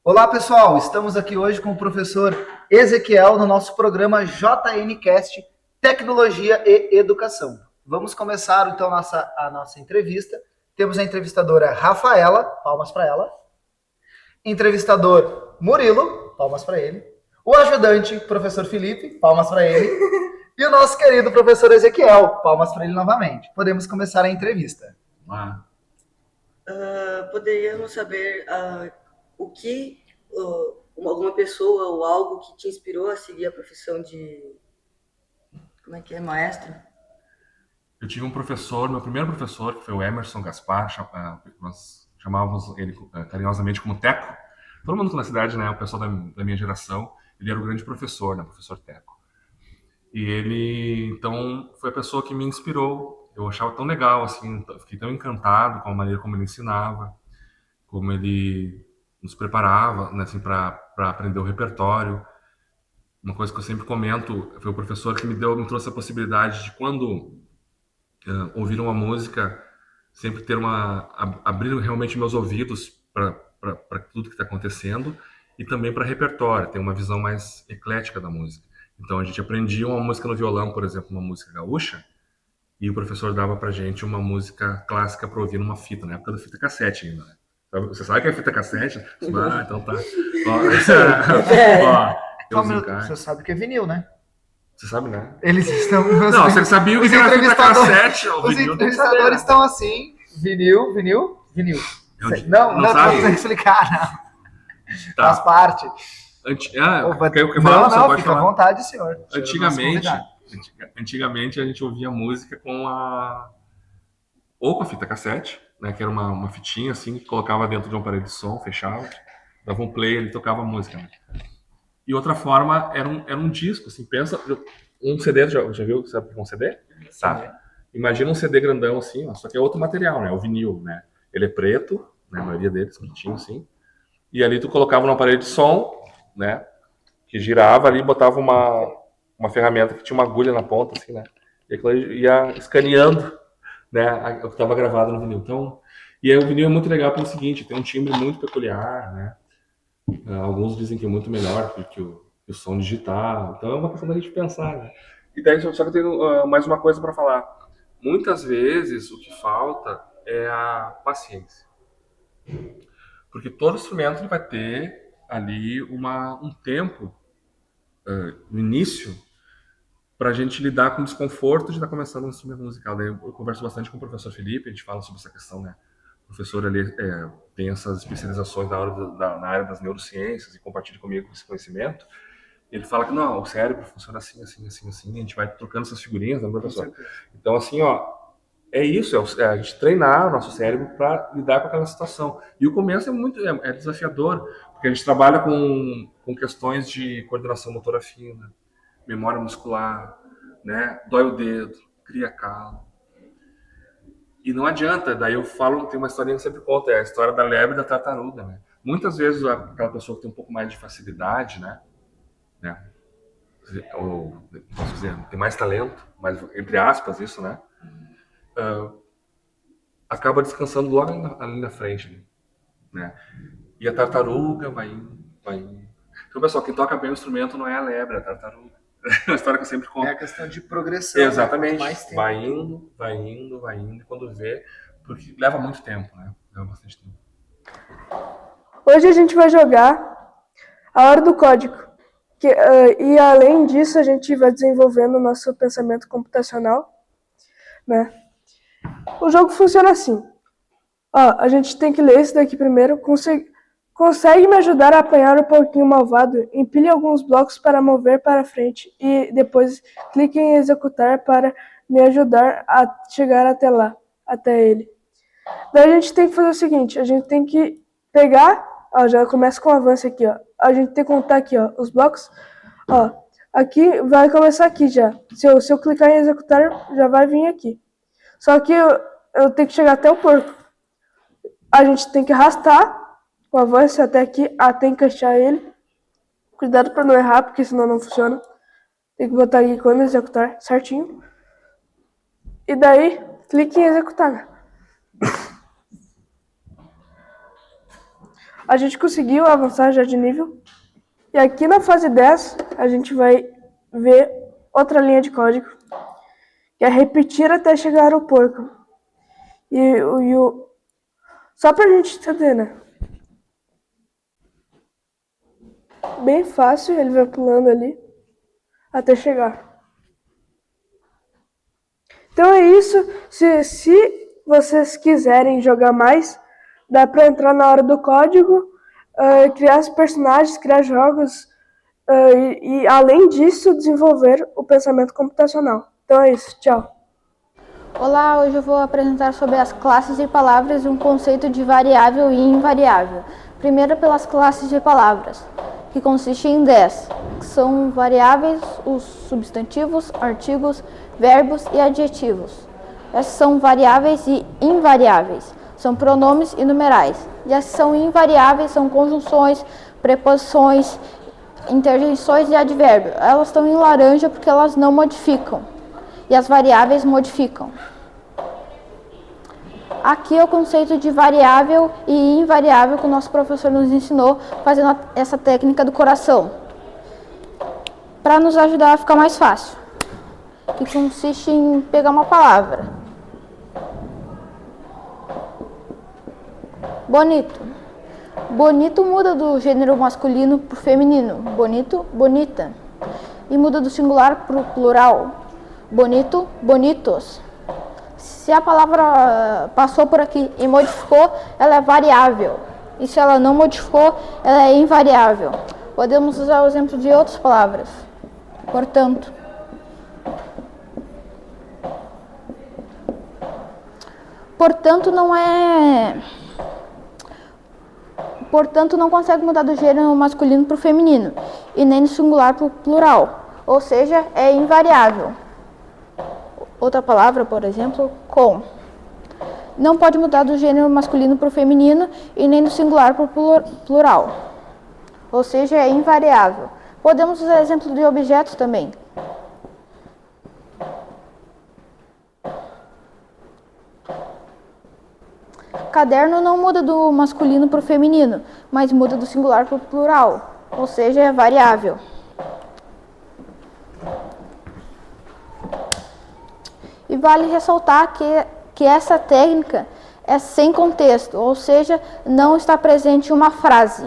Olá, pessoal! Estamos aqui hoje com o professor Ezequiel no nosso programa JNCast Tecnologia e Educação. Vamos começar então a nossa entrevista. Temos a entrevistadora Rafaela, palmas para ela. Entrevistador Murilo, palmas para ele. O ajudante, professor Felipe, palmas para ele. E o nosso querido professor Ezequiel, palmas para ele novamente. Podemos começar a entrevista. Poderíamos saber o que alguma pessoa ou algo que te inspirou a seguir a profissão de, como é que é, maestro? Eu tive um professor, meu primeiro professor, que foi o Emerson Gaspar, nós chamávamos ele carinhosamente como Teco. Todo mundo na cidade, né, o pessoal da minha geração, ele era o grande professor, né, professor Teco. E ele, então, foi a pessoa que me inspirou. Eu achava tão legal, assim, fiquei tão encantado com a maneira como ele ensinava, como ele nos preparava, né, assim, para aprender o repertório. Uma coisa que eu sempre comento, foi o professor que me trouxe a possibilidade de quando ouvir uma música, sempre abrir realmente meus ouvidos para tudo que está acontecendo e também para repertório, ter uma visão mais eclética da música. Então a gente aprendia uma música no violão, por exemplo, uma música gaúcha, e o professor dava pra gente uma música clássica para ouvir numa fita, na época da fita cassete ainda, né? Você sabe que é fita cassete? Então tá. Só um minuto, você sabe que é vinil, né? Você sabe, né? Eles estão. Não, você sabia o que era fita cassete? Os entrevistadores estão assim: vinil. Não sabe? precisa explicar, não. Tá. Faz parte. Não, fica à vontade, senhor. Antigamente a gente ouvia música ou com a fita cassete, né, que era uma fitinha assim, que colocava dentro de um aparelho de som, fechava, dava um play, ele tocava a música, né? E outra forma era um disco, assim, pensa, um CD, já viu, sabe o que é um CD? Sabe? Imagina um CD grandão assim, ó, só que é outro material, né, o vinil, né? Ele é preto, né, a maioria deles, pretinho assim, e ali tu colocava no aparelho de som, né, que girava ali, botava uma ferramenta que tinha uma agulha na ponta, assim, né, e aquilo ia escaneando, né, o que estava gravado no vinil. Então, e aí o vinil é muito legal pelo seguinte, tem um timbre muito peculiar, né, alguns dizem que é muito melhor que o som digital, então é uma questão da gente pensar, né. E daí, só que eu tenho mais uma coisa para falar. Muitas vezes o que falta é a paciência. Porque todo instrumento ele vai ter ali um tempo no início para a gente lidar com o desconforto de estar começando um instrumento musical. Daí eu converso bastante com o professor Felipe, a gente fala sobre essa questão, né? O professor ali tem essas especializações na área das neurociências e compartilha comigo esse conhecimento. Ele fala que não, o cérebro funciona assim, assim, assim, assim, e a gente vai trocando essas figurinhas, né, professor? Então, assim, ó, é isso, é a gente treinar o nosso cérebro para lidar com aquela situação. E o começo é desafiador, porque a gente trabalha com questões de coordenação motora fina, memória muscular, né? Dói o dedo, cria calo. E não adianta, daí eu falo, tem uma historinha que eu sempre conto, é a história da lebre e da tartaruga, né? Muitas vezes aquela pessoa que tem um pouco mais de facilidade, né? Ou, posso dizer, tem mais talento, mas entre aspas isso, né? Acaba descansando logo ali na frente, né? E a tartaruga vai indo, vai indo. Então, pessoal, quem toca bem o instrumento não é a lebre, é a tartaruga. É uma história que eu sempre conto. É a questão de progressão. Exatamente. Né? Mais tempo. Vai indo, vai indo, vai indo. E quando vê, porque leva muito tempo, né? Leva bastante tempo. Hoje a gente vai jogar a Hora do Código. E além disso, a gente vai desenvolvendo o nosso pensamento computacional, né? O jogo funciona assim. A gente tem que ler isso daqui primeiro. Consegue me ajudar a apanhar o porquinho malvado? Empilhe alguns blocos para mover para frente e depois clique em executar para me ajudar a chegar até ele. Daí a gente tem que fazer o seguinte, a gente tem que pegar, já começa com o avanço aqui, ó. A gente tem que contar aqui, ó, os blocos, ó. Aqui vai começar aqui já. Se eu clicar em executar, já vai vir aqui. Só que eu tenho que chegar até o porco. A gente tem que arrastar o avanço até aqui até encaixar ele. Cuidado para não errar, porque senão não funciona. Tem que botar aqui quando executar certinho. E daí, clique em executar. a gente conseguiu avançar já de nível. E aqui na fase 10, a gente vai ver outra linha de código, que é repetir até chegar ao porco. Só pra gente entender, né? Bem fácil, ele vai pulando ali até chegar. Então é isso. Se vocês quiserem jogar mais, dá pra entrar na hora do código, criar os personagens, criar jogos e além disso, desenvolver o pensamento computacional. Então é isso. Tchau. Olá, hoje eu vou apresentar sobre as classes de palavras e um conceito de variável e invariável. Primeiro pelas classes de palavras, que consistem em 10, que são variáveis, os substantivos, artigos, verbos e adjetivos. Essas são variáveis e invariáveis, são pronomes e numerais. E as que são invariáveis são conjunções, preposições, interjeições e advérbio. Elas estão em laranja porque elas não modificam. E as variáveis modificam. Aqui é o conceito de variável e invariável que o nosso professor nos ensinou fazendo essa técnica do coração, para nos ajudar a ficar mais fácil, que consiste em pegar uma palavra. Bonito. Bonito muda do gênero masculino para o feminino. Bonito, bonita. E muda do singular para o plural. Bonito, bonitos. Se a palavra passou por aqui e modificou, ela é variável. E se ela não modificou, ela é invariável. Podemos usar o exemplo de outras palavras. Portanto. Portanto, não consegue mudar do gênero masculino para o feminino. E nem do singular para o plural. Ou seja, é invariável. Outra palavra, por exemplo, com. Não pode mudar do gênero masculino para o feminino e nem do singular para o plural. Ou seja, é invariável. Podemos usar exemplo de objetos também. Caderno não muda do masculino para o feminino, mas muda do singular para o plural. Ou seja, é variável. E vale ressaltar que essa técnica é sem contexto, ou seja, não está presente uma frase.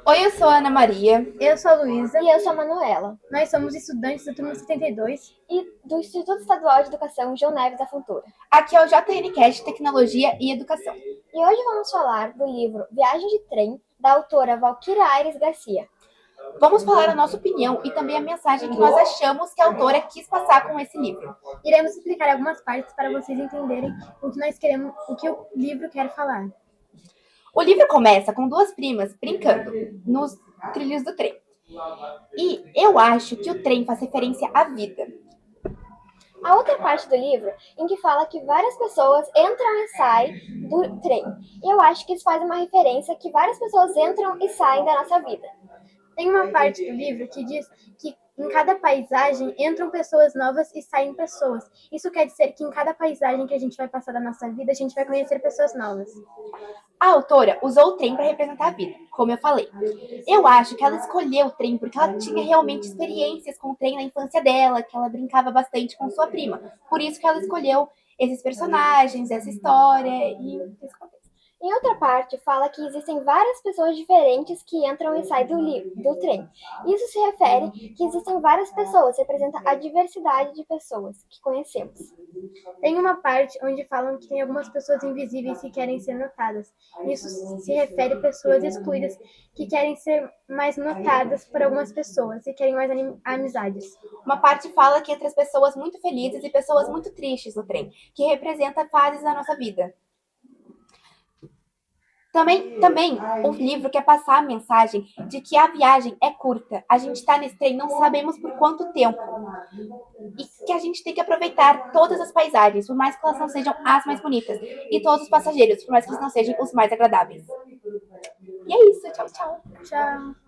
Oi, eu sou a Ana Maria. Eu sou a Luísa. E eu sou a Manuela. Nós somos estudantes da turma 72 e do Instituto Estadual de Educação João Neves da Fontoura. Aqui é o JNCast Tecnologia e Educação. E hoje vamos falar do livro Viagem de Trem, da autora Valquíria Aires Garcia. Vamos falar a nossa opinião e também a mensagem que nós achamos que a autora quis passar com esse livro. Iremos explicar algumas partes para vocês entenderem o que nós queremos, o que o livro quer falar. O livro começa com duas primas brincando nos trilhos do trem. E eu acho que o trem faz referência à vida. A outra parte do livro, em que fala que várias pessoas entram e saem do trem. E eu acho que isso faz uma referência que várias pessoas entram e saem da nossa vida. Tem uma parte do livro que diz que em cada paisagem entram pessoas novas e saem pessoas. Isso quer dizer que em cada paisagem que a gente vai passar da nossa vida, a gente vai conhecer pessoas novas. A autora usou o trem para representar a vida, como eu falei. Eu acho que ela escolheu o trem porque ela tinha realmente experiências com o trem na infância dela, que ela brincava bastante com sua prima. Por isso que ela escolheu esses personagens, essa história e esse contexto. Em outra parte, fala que existem várias pessoas diferentes que entram e saem do trem. Isso se refere que existem várias pessoas, representa a diversidade de pessoas que conhecemos. Tem uma parte onde falam que tem algumas pessoas invisíveis que querem ser notadas. Isso se refere a pessoas excluídas que querem ser mais notadas por algumas pessoas e querem mais amizades. Uma parte fala que entre as pessoas muito felizes e pessoas muito tristes no trem, que representa fases da nossa vida. Também o livro quer passar a mensagem de que a viagem é curta. A gente está nesse trem, não sabemos por quanto tempo. E que a gente tem que aproveitar todas as paisagens, por mais que elas não sejam as mais bonitas. E todos os passageiros, por mais que eles não sejam os mais agradáveis. E é isso. Tchau, tchau. Tchau.